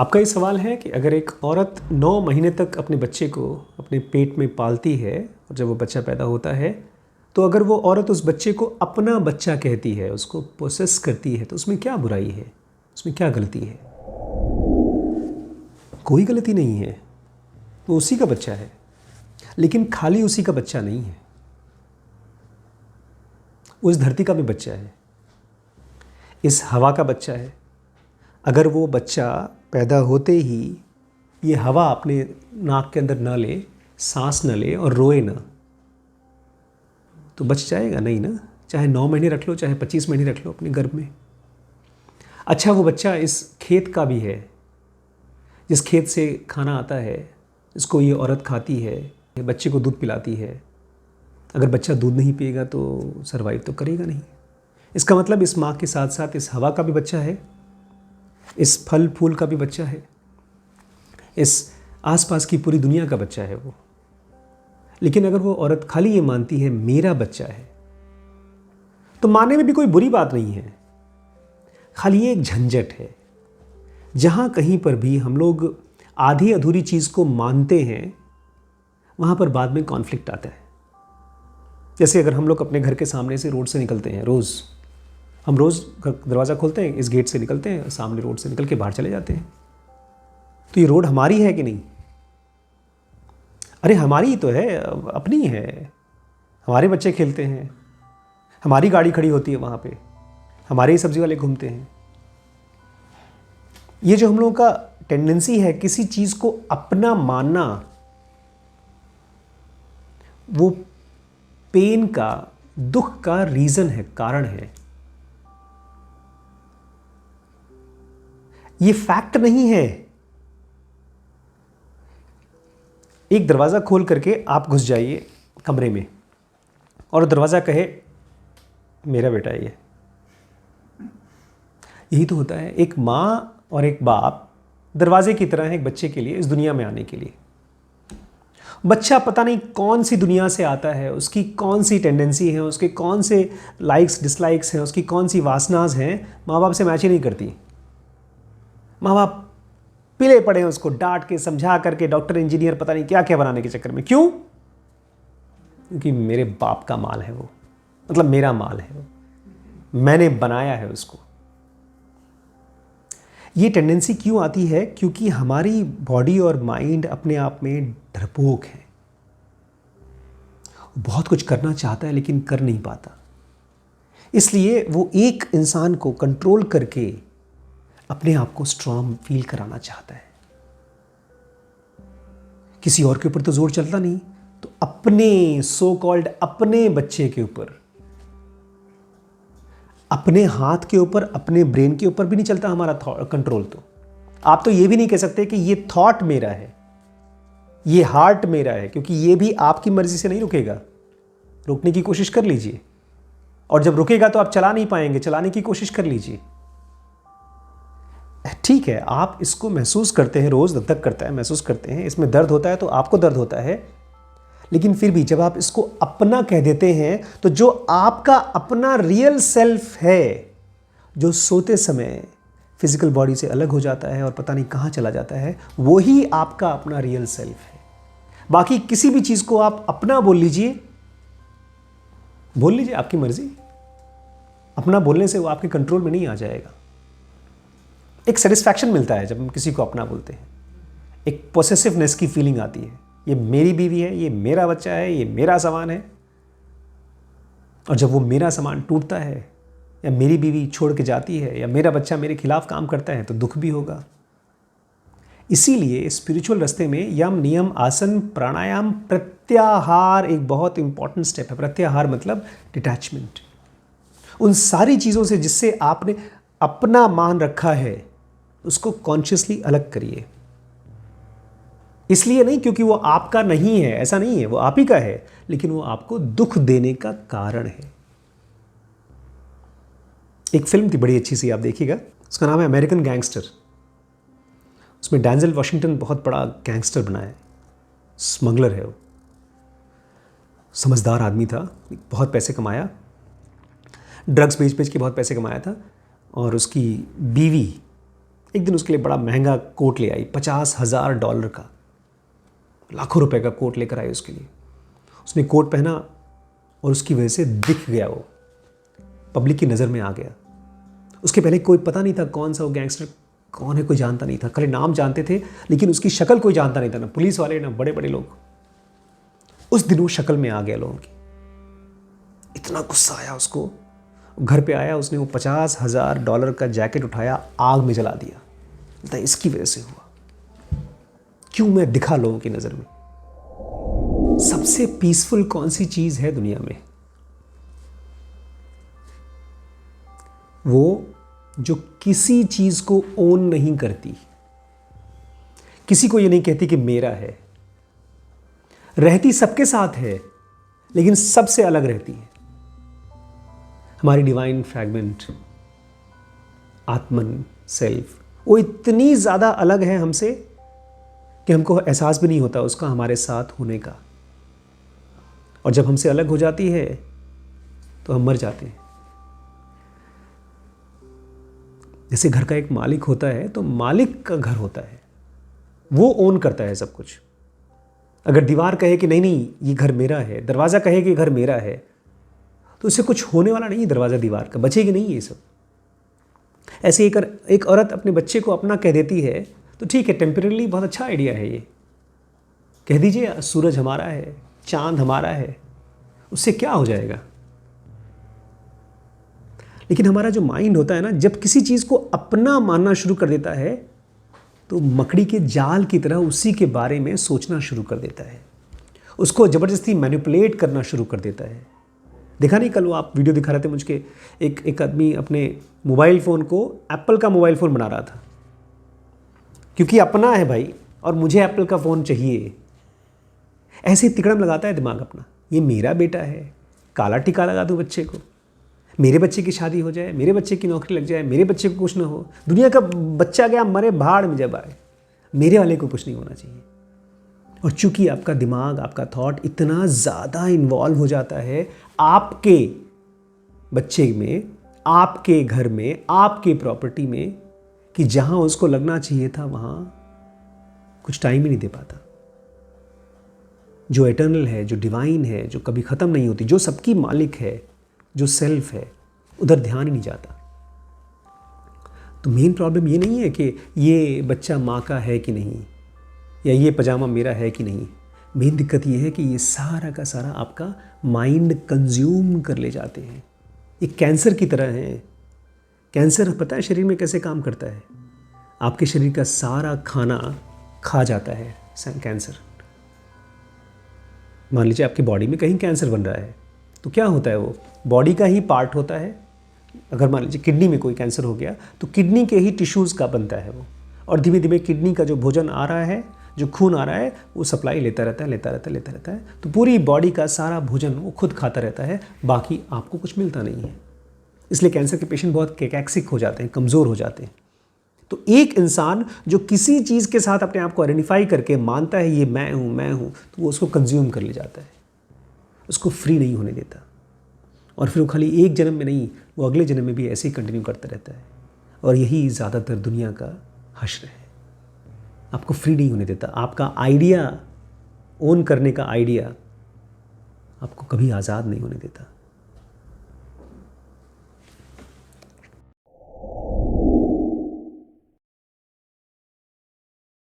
आपका ये सवाल है कि अगर एक औरत 9 महीने तक अपने बच्चे को अपने पेट में पालती है और जब वो बच्चा पैदा होता है तो अगर वो औरत उस बच्चे को अपना बच्चा कहती है, उसको पोसेस करती है, तो उसमें क्या बुराई है, उसमें क्या गलती है? कोई गलती नहीं है। वो उसी का बच्चा है, लेकिन खाली उसी का बच्चा नहीं है, वो इस धरती का भी बच्चा है, इस हवा का बच्चा है। अगर वो बच्चा पैदा होते ही ये हवा अपने नाक के अंदर न ले, सांस न ले और रोए ना, तो बच जाएगा नहीं ना। चाहे 9 महीने रख लो, चाहे 25 महीने रख लो अपने गर्भ में। अच्छा, वो बच्चा इस खेत का भी है, जिस खेत से खाना आता है, इसको ये औरत खाती है, बच्चे को दूध पिलाती है। अगर बच्चा दूध नहीं पिएगा तो सर्वाइव तो करेगा नहीं। इसका मतलब इस माँ के साथ साथ इस हवा का भी बच्चा है, इस फल फूल का भी बच्चा है, इस आसपास की पूरी दुनिया का बच्चा है वो। लेकिन अगर वो औरत खाली ये मानती है मेरा बच्चा है, तो मानने में भी कोई बुरी बात नहीं है। खाली ये एक झंझट है। जहाँ कहीं पर भी हम लोग आधी अधूरी चीज़ को मानते हैं, वहाँ पर बाद में कॉन्फ्लिक्ट आता है। जैसे अगर हम लोग अपने घर के सामने से रोड से निकलते हैं, हम रोज़ दरवाज़ा खोलते हैं, इस गेट से निकलते हैं, सामने रोड से निकल के बाहर चले जाते हैं, तो ये रोड हमारी है कि नहीं? अरे हमारी ही तो है, अपनी है। हमारे बच्चे खेलते हैं, हमारी गाड़ी खड़ी होती है वहाँ पे, हमारे ही सब्जी वाले घूमते हैं। ये जो हम लोगों का टेंडेंसी है किसी चीज़ को अपना मानना, वो पेन का, दुख का रीज़न है, कारण है। ये फैक्ट नहीं है। एक दरवाज़ा खोल करके आप घुस जाइए कमरे में और दरवाज़ा कहे मेरा बेटा है ये। यही तो होता है। एक माँ और एक बाप दरवाजे की तरह है एक बच्चे के लिए, इस दुनिया में आने के लिए। बच्चा पता नहीं कौन सी दुनिया से आता है, उसकी कौन सी टेंडेंसी है, उसके कौन से लाइक्स डिसलाइक्स हैं, उसकी कौन सी वासनाज हैं, माँ बाप से मैच ही नहीं करती। माँ बाप पिले पड़े हैं उसको डांट के, समझा करके, डॉक्टर इंजीनियर पता नहीं क्या क्या बनाने के चक्कर में। क्यों? क्योंकि मेरे बाप का माल है वो, मतलब मेरा माल है वो, मैंने बनाया है उसको। ये टेंडेंसी क्यों आती है? क्योंकि हमारी बॉडी और माइंड अपने आप में डरपोक है। बहुत कुछ करना चाहता है लेकिन कर नहीं पाता, इसलिए वो एक इंसान को कंट्रोल करके अपने आप को स्ट्रांग फील कराना चाहता है। किसी और के ऊपर तो जोर चलता नहीं, तो अपने सो कॉल्ड अपने बच्चे के ऊपर, अपने हाथ के ऊपर, अपने ब्रेन के ऊपर भी नहीं चलता हमारा कंट्रोल। तो आप तो ये भी नहीं कह सकते कि ये थॉट मेरा है, ये हार्ट मेरा है, क्योंकि ये भी आपकी मर्जी से नहीं रुकेगा। रोकने की कोशिश कर लीजिए, और जब रुकेगा तो आप चला नहीं पाएंगे, चलाने की कोशिश कर लीजिए। ठीक है, आप इसको महसूस करते हैं, रोज दत्तक करता है, महसूस करते हैं, इसमें दर्द होता है तो आपको दर्द होता है, लेकिन फिर भी जब आप इसको अपना कह देते हैं, तो जो आपका अपना रियल सेल्फ है, जो सोते समय फिजिकल बॉडी से अलग हो जाता है और पता नहीं कहाँ चला जाता है, वही आपका अपना रियल सेल्फ है। बाकी किसी भी चीज़ को आप अपना बोल लीजिए, आपकी मर्जी। अपना बोलने से वो आपके कंट्रोल में नहीं आ जाएगा। एक सेटिस्फैक्शन मिलता है जब हम किसी को अपना बोलते हैं, एक पोसेसिवनेस की फीलिंग आती है, ये मेरी बीवी है, ये मेरा बच्चा है, ये मेरा सामान है। और जब वो मेरा सामान टूटता है, या मेरी बीवी छोड़ के जाती है, या मेरा बच्चा मेरे खिलाफ काम करता है, तो दुख भी होगा। इसीलिए स्पिरिचुअल रास्ते में यम, नियम, आसन, प्राणायाम, प्रत्याहार एक बहुत इंपॉर्टेंट स्टेप है। प्रत्याहार मतलब डिटैचमेंट। उन सारी चीज़ों से जिससे आपने अपना मान रखा है, उसको कॉन्शियसली अलग करिए। इसलिए नहीं क्योंकि वो आपका नहीं है, ऐसा नहीं है, वो आप ही का है, लेकिन वो आपको दुख देने का कारण है। एक फिल्म थी बड़ी अच्छी सी, आप देखिएगा, उसका नाम है अमेरिकन गैंगस्टर। उसमें डेंजल वॉशिंगटन बहुत बड़ा गैंगस्टर बना है, स्मगलर है वो, समझदार आदमी था, बहुत पैसे कमाया, ड्रग्स बेच बेच के बहुत पैसे कमाया था, और उसकी बीवी एक दिन उसके लिए बड़ा महंगा कोट ले आई, $50,000 का, लाखों रुपए का कोट लेकर आई उसके लिए। उसने कोट पहना और उसकी वजह से दिख गया, वो पब्लिक की नज़र में आ गया। उसके पहले कोई पता नहीं था कौन सा वो गैंगस्टर कौन है, कोई जानता नहीं था, खाली नाम जानते थे लेकिन उसकी शक्ल कोई जानता नहीं था, ना पुलिस वाले ना बड़े बड़े लोग। उस दिन वो शक्ल में आ गया लोगों की। इतना गुस्सा आया उसको, घर पे आया, उसने वो $50,000 का जैकेट उठाया, आग में जला दिया। तो इसकी वजह से हुआ, क्यों मैं दिखा लोगों की नज़र में। सबसे पीसफुल कौन सी चीज़ है दुनिया में? वो जो किसी चीज़ को ओन नहीं करती, किसी को ये नहीं कहती कि मेरा है, रहती सबके साथ है लेकिन सबसे अलग रहती है। हमारी डिवाइन फ्रैगमेंट, आत्मन, सेल्फ, वो इतनी ज़्यादा अलग है हमसे कि हमको एहसास भी नहीं होता उसका हमारे साथ होने का। और जब हमसे अलग हो जाती है तो हम मर जाते हैं। जैसे घर का एक मालिक होता है तो मालिक का घर होता है, वो ओन करता है सब कुछ। अगर दीवार कहे कि नहीं नहीं ये घर मेरा है, दरवाज़ा कहे कि घर मेरा है, तो उससे कुछ होने वाला नहीं है। दरवाज़ा दीवार का बचेगी नहीं ये सब। ऐसे एक औरत अपने बच्चे को अपना कह देती है तो ठीक है, टेम्परेरी बहुत अच्छा आइडिया है ये, कह दीजिए सूरज हमारा है, चांद हमारा है, उससे क्या हो जाएगा। लेकिन हमारा जो माइंड होता है ना, जब किसी चीज़ को अपना मानना शुरू कर देता है तो मकड़ी के जाल की तरह उसी के बारे में सोचना शुरू कर देता है, उसको ज़बरदस्ती मैनिपुलेट करना शुरू कर देता है। देखा नहीं, कल वो आप वीडियो दिखा रहे थे मुझे, एक आदमी अपने मोबाइल फ़ोन को एप्पल का मोबाइल फ़ोन बना रहा था, क्योंकि अपना है भाई और मुझे एप्पल का फ़ोन चाहिए। ऐसे ही तिकड़म लगाता है दिमाग अपना, ये मेरा बेटा है, काला टीका लगा दूँ बच्चे को, मेरे बच्चे की शादी हो जाए, मेरे बच्चे की नौकरी लग जाए, मेरे बच्चे को कुछ ना हो, दुनिया का बच्चा गया मरे भाड़ में जब आए, मेरे वाले को कुछ नहीं होना चाहिए। और चूंकि आपका दिमाग, आपका थॉट इतना ज़्यादा इन्वॉल्व हो जाता है आपके बच्चे में, आपके घर में, आपके प्रॉपर्टी में, कि जहाँ उसको लगना चाहिए था वहाँ कुछ टाइम ही नहीं दे पाता। जो एटर्नल है, जो डिवाइन है, जो कभी ख़त्म नहीं होती, जो सबकी मालिक है, जो सेल्फ है, उधर ध्यान ही नहीं जाता। तो मेन प्रॉब्लम ये नहीं है कि ये बच्चा माँ का है कि नहीं, या ये पजामा मेरा है कि नहीं। मेन दिक्कत ये है कि ये सारा का सारा आपका माइंड कंज्यूम कर ले जाते हैं। ये कैंसर की तरह है। कैंसर पता है शरीर में कैसे काम करता है? आपके शरीर का सारा खाना खा जाता है कैंसर। मान लीजिए आपकी बॉडी में कहीं कैंसर बन रहा है तो क्या होता है, वो बॉडी का ही पार्ट होता है। अगर मान लीजिए किडनी में कोई कैंसर हो गया तो किडनी के ही टिश्यूज़ का बनता है वो, और धीमे धीमे किडनी का जो भोजन आ रहा है, जो खून आ रहा है, वो सप्लाई लेता रहता है। तो पूरी बॉडी का सारा भोजन वो खुद खाता रहता है, बाकी आपको कुछ मिलता नहीं है। इसलिए कैंसर के पेशेंट बहुत कैकैक्सिक हो जाते हैं, कमज़ोर हो जाते हैं। तो एक इंसान जो किसी चीज़ के साथ अपने आप को आइडेंटिफाई करके मानता है ये मैं हूँ, तो वो उसको कंज्यूम कर ले जाता है, उसको फ्री नहीं होने देता। और फिर वो खाली एक जन्म में नहीं, वो अगले जन्म में भी ऐसे ही कंटिन्यू करता रहता है। और यही ज़्यादातर दुनिया का हश्र है, आपको फ्री नहीं होने देता। आपका आइडिया, ओन करने का आइडिया आपको कभी आज़ाद नहीं होने देता।